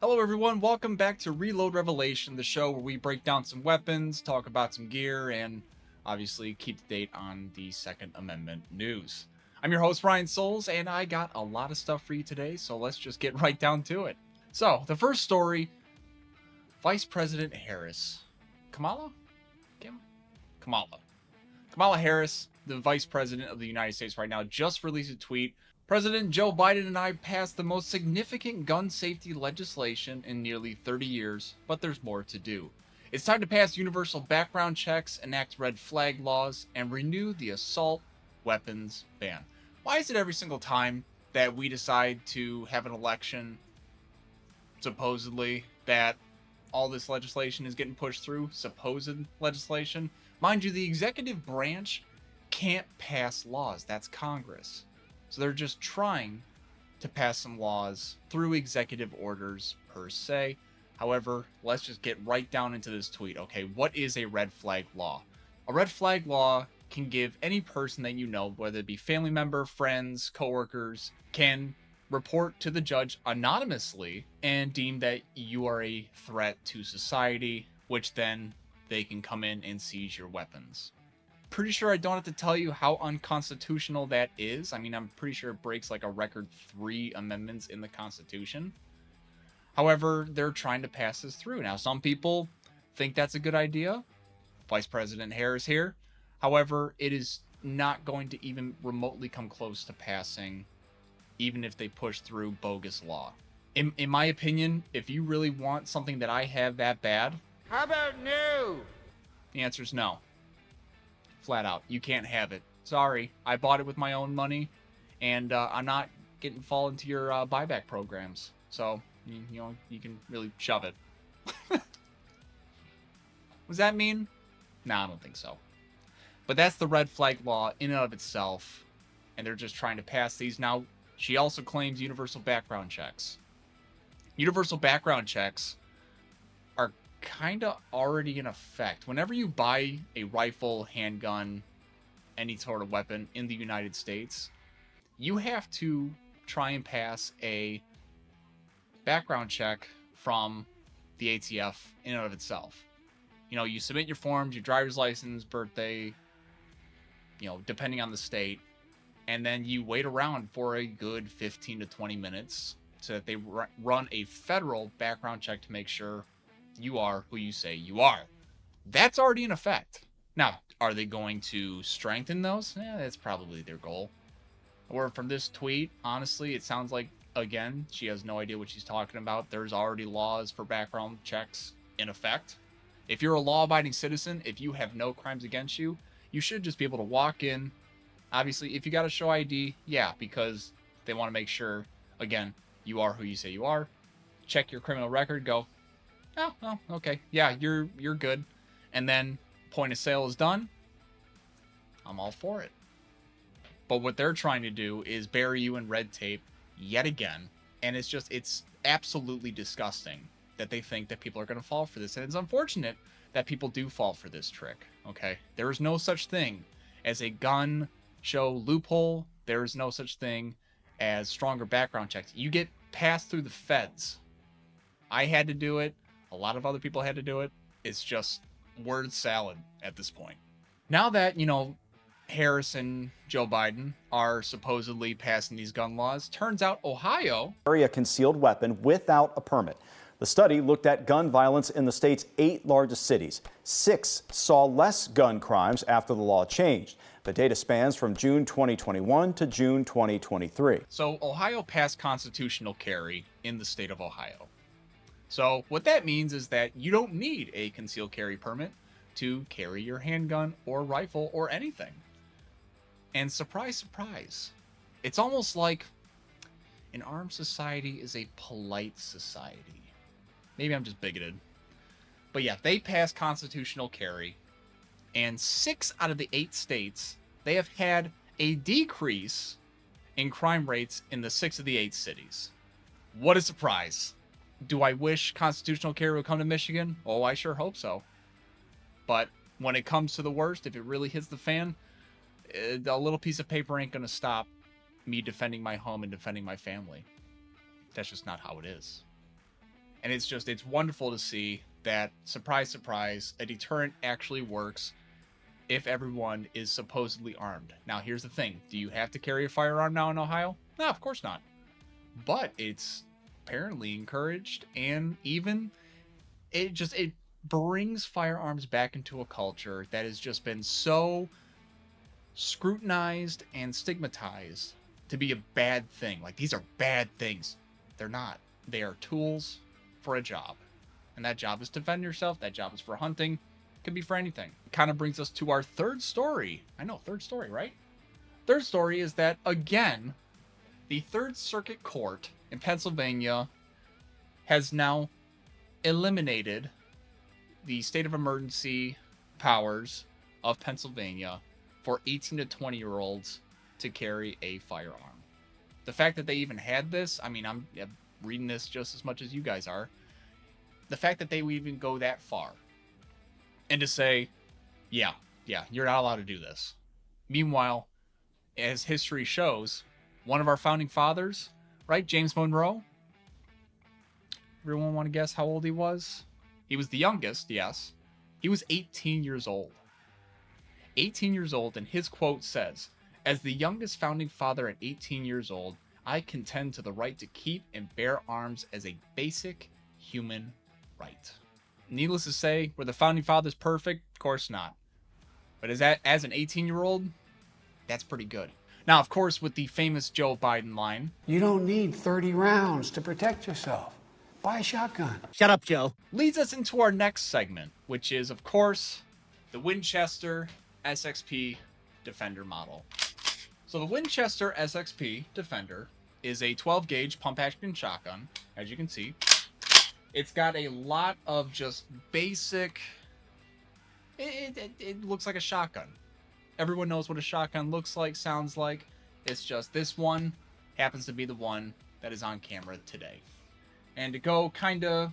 Hello everyone, welcome back to Reload Revelation, the show where we break down some weapons, talk about some gear, and obviously keep the date on the Second Amendment news. I'm your host Ryan Souls, and I got a lot of stuff for you today, so let's just get right down to it. So, the first story, Vice President Harris. Kamala Harris, the Vice President of the United States right now, just released a tweet. President Joe Biden and I passed the most significant gun safety legislation in nearly 30 years, but there's more to do. It's time to pass universal background checks, enact red flag laws, and renew the assault weapons ban. Why is it every single time that we decide to have an election, supposedly, that all this legislation is getting pushed through? Supposed legislation? Mind you, the executive branch can't pass laws. That's Congress. So they're just trying to pass some laws through executive orders per se. However, let's just get right down into this tweet. Okay, what is a red flag law? A red flag law can give any person that you know, whether it be family member, friends, coworkers, can report to the judge anonymously and deem that you are a threat to society, which then they can come in and seize your weapons. Pretty sure I don't have to tell you how unconstitutional that is. I mean, I'm pretty sure it breaks like a record 3 amendments in the Constitution. However, they're trying to pass this through. Now, some people think that's a good idea. Vice President Harris here. However, it is not going to even remotely come close to passing, even if they push through bogus law. In my opinion, if you really want something that I have that bad... How about no? The answer is no. Flat out, you can't have it. Sorry, I bought it with my own money, and I'm not getting fall into your buyback programs. So you know, you can really shove it. Was that mean? Nah, I don't think so. But that's the red flag law in and of itself, and they're just trying to pass these. Now, she also claims universal background checks. Universal background checks are kind of already in effect. Whenever you buy a rifle, handgun, any sort of weapon in the United States, you have to try and pass a background check from the ATF in and of itself. You know, you submit your forms, your driver's license, birthday, you know, depending on the state, and then you wait around for a good 15 to 20 minutes so that they run a federal background check to make sure you are who you say you are. That's already in effect. Now, are they going to strengthen those? Yeah, that's probably their goal. Or from this tweet, honestly, it sounds like, again, she has no idea what she's talking about. There's already laws for background checks in effect. If you're a law-abiding citizen, if you have no crimes against you, you should just be able to walk in. Obviously, if you got to show ID, yeah, because they want to make sure, again, you are who you say you are. Check your criminal record, go, oh, okay, yeah, you're good. And then point of sale is done. I'm all for it. But what they're trying to do is bury you in red tape yet again. And it's absolutely disgusting that they think that people are going to fall for this. And it's unfortunate that people do fall for this trick, okay? There is no such thing as a gun show loophole. There is no such thing as stronger background checks. You get passed through the feds. I had to do it. A lot of other people had to do it. It's just word salad at this point. Now that, you know, Harris and Joe Biden are supposedly passing these gun laws, turns out Ohio... ...carry a concealed weapon without a permit. The study looked at gun violence in the state's 8 largest cities. 6 saw less gun crimes after the law changed. The data spans from June 2021 to June 2023. So Ohio passed constitutional carry in the state of Ohio. So what that means is that you don't need a concealed carry permit to carry your handgun or rifle or anything. And surprise, surprise, it's almost like an armed society is a polite society. Maybe I'm just bigoted. But yeah, they passed constitutional carry, and 6 out of the 8 states, they have had a decrease in crime rates in the 6 of the 8 cities. What a surprise. Do I wish constitutional carry would come to Michigan? Oh, I sure hope so. But when it comes to the worst, if it really hits the fan, a little piece of paper ain't going to stop me defending my home and defending my family. That's just not how it is. And it's wonderful to see that, surprise, surprise, a deterrent actually works if everyone is supposedly armed. Now, here's the thing. Do you have to carry a firearm now in Ohio? No, of course not. But it's apparently encouraged, and even it brings firearms back into a culture that has just been so scrutinized and stigmatized to be a bad thing. Like, these are bad things. They're not. They are tools for a job. And that job is to defend yourself. That job is for hunting. It could be for anything. It kind of brings us to our third story. I know, third story, right? Third story is that, again, the Third Circuit Court in Pennsylvania has now eliminated the state of emergency powers of Pennsylvania for 18 to 20-year-olds to carry a firearm. The fact that they even had this, I mean, I'm reading this just as much as you guys are. The fact that they would even go that far and to say, yeah, you're not allowed to do this. Meanwhile, as history shows, one of our founding fathers, right, James Monroe, everyone want to guess how old he was? He was the youngest, yes. He was 18 years old. 18 years old, and his quote says, "As the youngest founding father at 18 years old, I contend to the right to keep and bear arms as a basic human right." Needless to say, were the founding fathers perfect? Of course not. But as an 18-year-old, that's pretty good. Now, of course, with the famous Joe Biden line, "You don't need 30 rounds to protect yourself. Buy a shotgun." Shut up, Joe. leads us into our next segment, which is, of course, the Winchester SXP Defender model. So the Winchester SXP Defender is a 12-gauge pump-action shotgun, as you can see. It's got a lot of just basic... It looks like a shotgun. Everyone knows what a shotgun looks like, sounds like. It's just this one happens to be the one that is on camera today. And to go kind of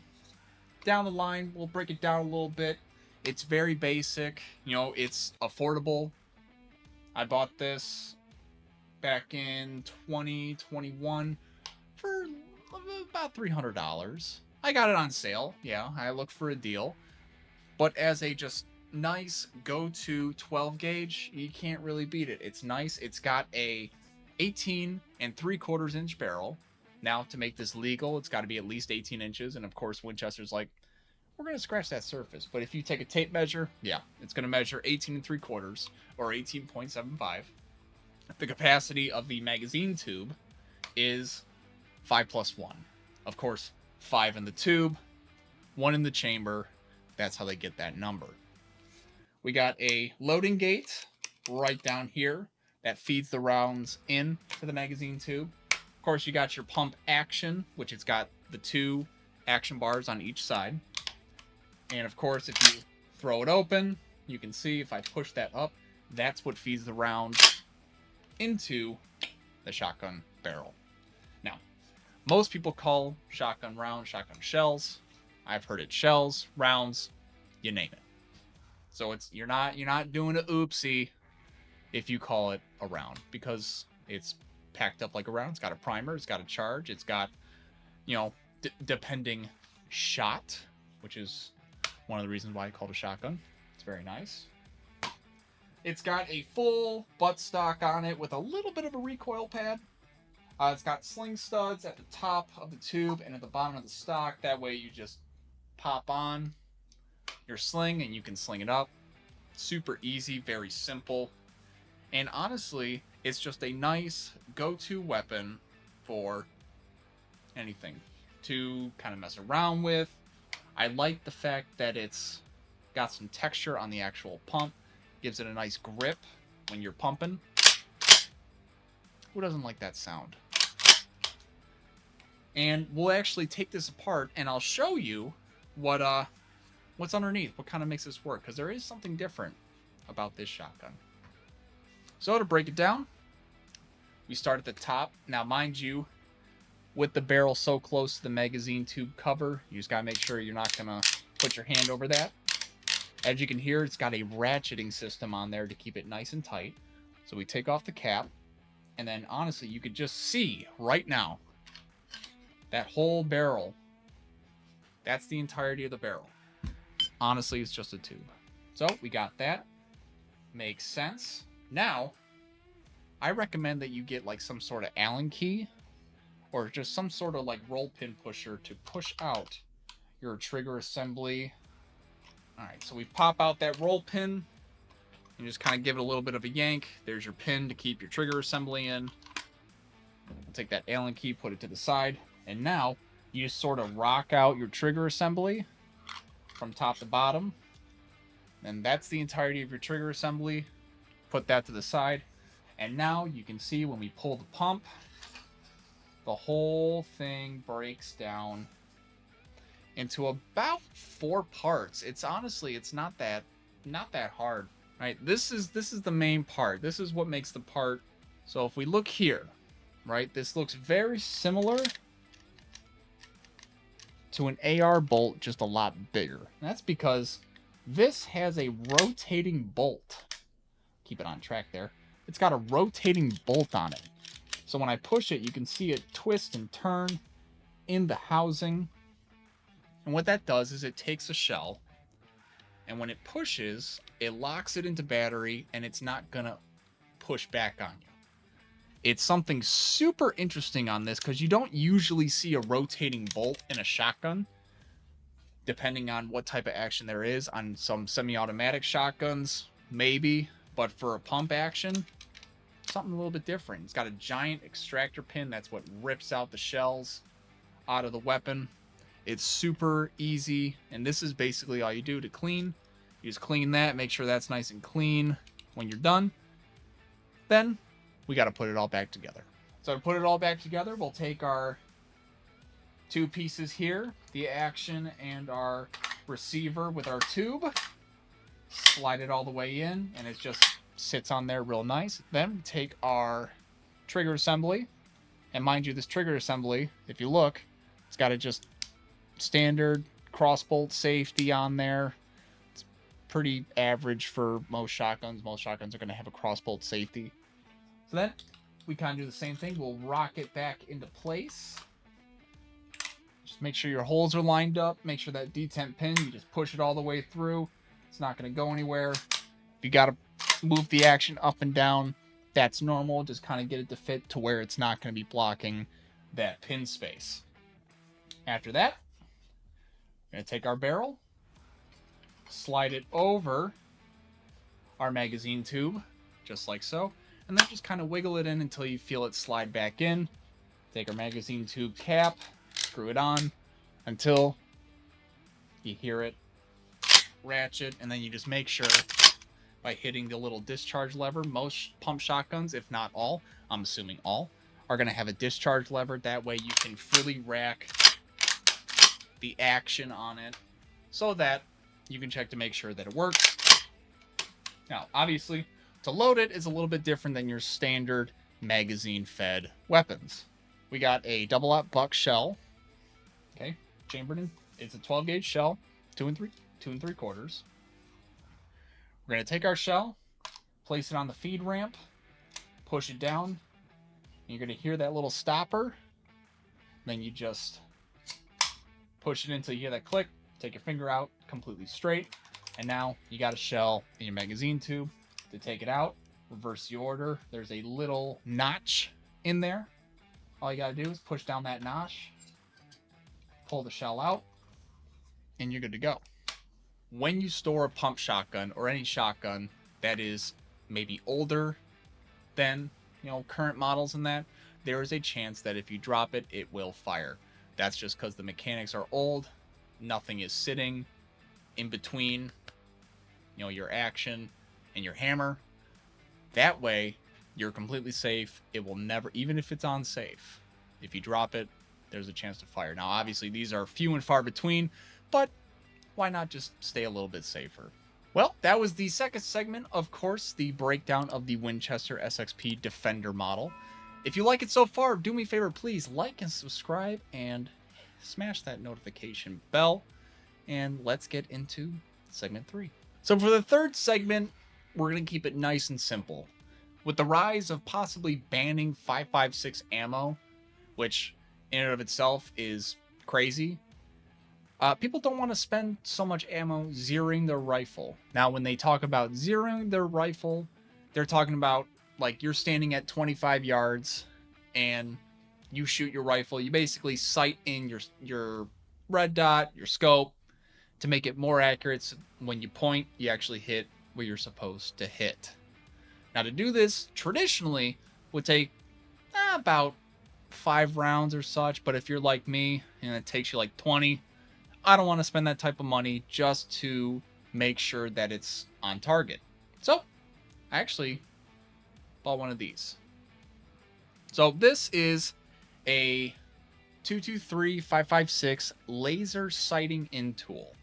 down the line, we'll break it down a little bit. It's very basic. You know, it's affordable. I bought this back in 2021 for about $300. I got it on sale. Yeah, I looked for a deal. But as a just nice go-to 12 gauge, you can't really beat it. It's nice. It's got a 18 3/4 inch barrel. Now, to make this legal, it's got to be at least 18 inches. And of course, Winchester's like, we're going to scratch that surface. But if you take a tape measure, yeah, it's going to measure 18 3/4 or 18.75. The capacity of the magazine tube is 5+1. Of course, 5 in the tube, 1 in the chamber. That's how they get that number. We got a loading gate right down here that feeds the rounds in to the magazine tube. Of course, you got your pump action, which it's got the 2 action bars on each side. And of course, if you throw it open, you can see if I push that up, that's what feeds the round into the shotgun barrel. Now, most people call shotgun rounds shotgun shells. I've heard it shells, rounds, you name it. So it's you're not doing a oopsie if you call it a round, because it's packed up like a round. It's got a primer, it's got a charge, it's got, you know, depending shot, which is one of the reasons why I called it a shotgun. It's very nice. It's got a full buttstock on it with a little bit of a recoil pad. It's got sling studs at the top of the tube and at the bottom of the stock. That way you just pop on your sling and you can sling it up. Super easy, very simple. And honestly, it's just a nice go-to weapon for anything to kind of mess around with. I like the fact that it's got some texture on the actual pump. Gives it a nice grip when you're pumping. Who doesn't like that sound? And we'll actually take this apart and I'll show you what's underneath, what kind of makes this work, because there is something different about this shotgun. So to break it down, we start at the top. Now, mind you, with the barrel so close to the magazine tube cover, you just gotta make sure you're not gonna put your hand over that. As you can hear, it's got a ratcheting system on there to keep it nice and tight. So we take off the cap, and then honestly, you could just see right now that whole barrel That's the entirety of the barrel. Honestly, it's just a tube. So we got that. Makes sense. Now, I recommend that you get like some sort of Allen key or just some sort of like roll pin pusher to push out your trigger assembly. All right, so we pop out that roll pin and just kind of give it a little bit of a yank. There's your pin to keep your trigger assembly in. We'll take that Allen key, put it to the side, and now you just sort of rock out your trigger assembly from top to bottom. And that's the entirety of your trigger assembly. Put that to the side. And now you can see when we pull the pump, the whole thing breaks down into about 4 parts. It's honestly, it's not that hard, right? This is the main part. This is what makes the part. So if we look here, right, this looks very similar to an AR bolt, just a lot bigger. And that's because this has a rotating bolt. Keep it on track there. It's got a rotating bolt on it. So when I push it, you can see it twist and turn in the housing. And what that does is it takes a shell, and when it pushes, it locks it into battery, and it's not gonna push back on you. It's something super interesting on this because you don't usually see a rotating bolt in a shotgun, depending on what type of action there is. On some semi-automatic shotguns, maybe, but for a pump action, something a little bit different. It's got a giant extractor pin. That's what rips out the shells out of the weapon. It's super easy, and this is basically all you do to clean. You just clean that, make sure that's nice and clean. When you're done, then we got to put it all back together. So to put it all back together, we'll take our 2 pieces here, the action and our receiver with our tube, slide it all the way in, and it just sits on there real nice. Then we take our trigger assembly, and mind you, this trigger assembly, if you look, it's got a just standard crossbolt safety on there. It's pretty average for most shotguns. Most shotguns are going to have a crossbolt safety. So then we kind of do the same thing. We'll rock it back into place. Just make sure your holes are lined up. Make sure that detent pin, you just push it all the way through. It's not going to go anywhere. If you got to move the action up and down, that's normal. Just kind of get it to fit to where it's not going to be blocking that pin space. After that, we're going to take our barrel, slide it over our magazine tube, just like so, and then just kind of wiggle it in until you feel it slide back in. Take our magazine tube cap, screw it on until you hear it ratchet, and then you just make sure by hitting the little discharge lever. Most pump shotguns, if not all, I'm assuming all, are going to have a discharge lever. That way you can fully rack the action on it so that you can check to make sure that it works. Now, obviously, to load it is a little bit different than your standard magazine-fed weapons. We got a double-aught buck shell, okay, chambered in. It's a 12-gauge shell, 2 3/4. We're going to take our shell, place it on the feed ramp, push it down, and you're going to hear that little stopper. Then you just push it until you hear that click, take your finger out, completely straight, and now you got a shell in your magazine tube. To take it out, reverse the order. There's a little notch in there. All you got to do is push down that notch, pull the shell out, and you're good to go. When you store a pump shotgun or any shotgun that is maybe older than, current models and that, there is a chance that if you drop it, it will fire. That's just because the mechanics are old. Nothing is sitting in between, your action and your hammer. That way, you're completely safe. It will never, even if it's unsafe, if you drop it, there's a chance to fire. Now, obviously, these are few and far between, but why not just stay a little bit safer? Well, that was the second segment, of course, the breakdown of the Winchester SXP Defender model. If you like it so far, do me a favor, please like and subscribe and smash that notification bell. And let's get into segment 3. So for the third segment, we're going to keep it nice and simple. With the rise of possibly banning 5.56 ammo, which in and of itself is crazy, People don't want to spend so much ammo zeroing their rifle. Now, when they talk about zeroing their rifle, they're talking about, like, you're standing at 25 yards and you shoot your rifle. You basically sight in your red dot, your scope, to make it more accurate. So when you point, you actually hit where you're supposed to hit. Now, to do this traditionally would take about 5 rounds or such, but if you're like me and it takes you like 20, I don't want to spend that type of money just to make sure that it's on target. So I actually bought one of these. So this is a 223-556 laser sighting in tool.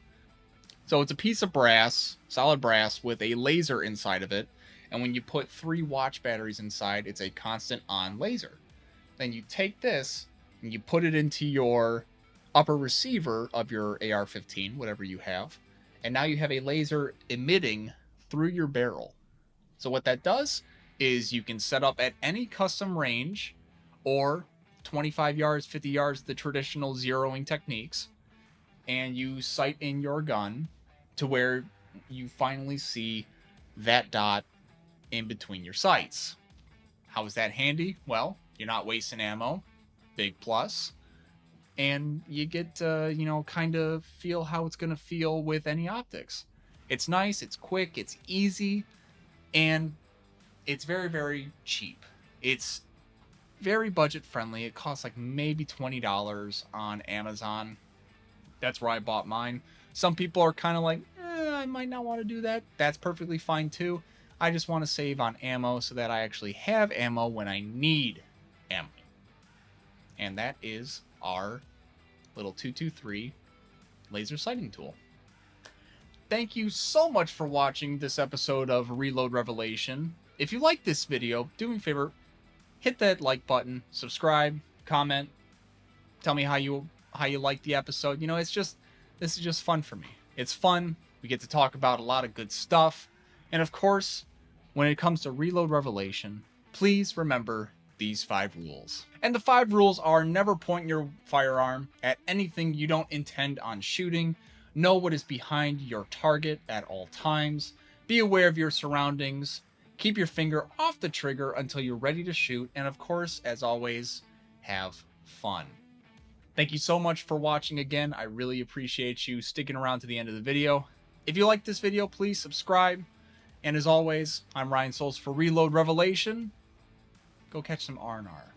So it's a piece of brass, solid brass, with a laser inside of it. And when you put 3 watch batteries inside, it's a constant on laser. Then you take this and you put it into your upper receiver of your AR-15, whatever you have, and now you have a laser emitting through your barrel. So what that does is you can set up at any custom range, or 25 yards, 50 yards, the traditional zeroing techniques, and you sight in your gun to where you finally see that dot in between your sights. How is that handy? Well, you're not wasting ammo, big plus. And you get to, kind of feel how it's going to feel with any optics. It's nice, it's quick, it's easy, and it's very, very cheap. It's very budget friendly. It costs like maybe $20 on Amazon. That's where I bought mine. Some people are kind of like, I might not want to do that. That's perfectly fine too. I just want to save on ammo so that I actually have ammo when I need ammo. And that is our little 223 laser sighting tool. Thank you so much for watching this episode of Reload Revelation. If you like this video, do me a favor, hit that like button, subscribe, comment, tell me how you like the episode. This is just fun for me. It's fun. We get to talk about a lot of good stuff. And of course, when it comes to Reload Revelation, please remember these 5 rules. And the 5 rules are: never point your firearm at anything you don't intend on shooting. Know what is behind your target at all times. Be aware of your surroundings. Keep your finger off the trigger until you're ready to shoot. And of course, as always, have fun. Thank you so much for watching again. I really appreciate you sticking around to the end of the video. If you like this video, please subscribe. And as always, I'm Ryan Souls for Reload Revelation. Go catch some R&R.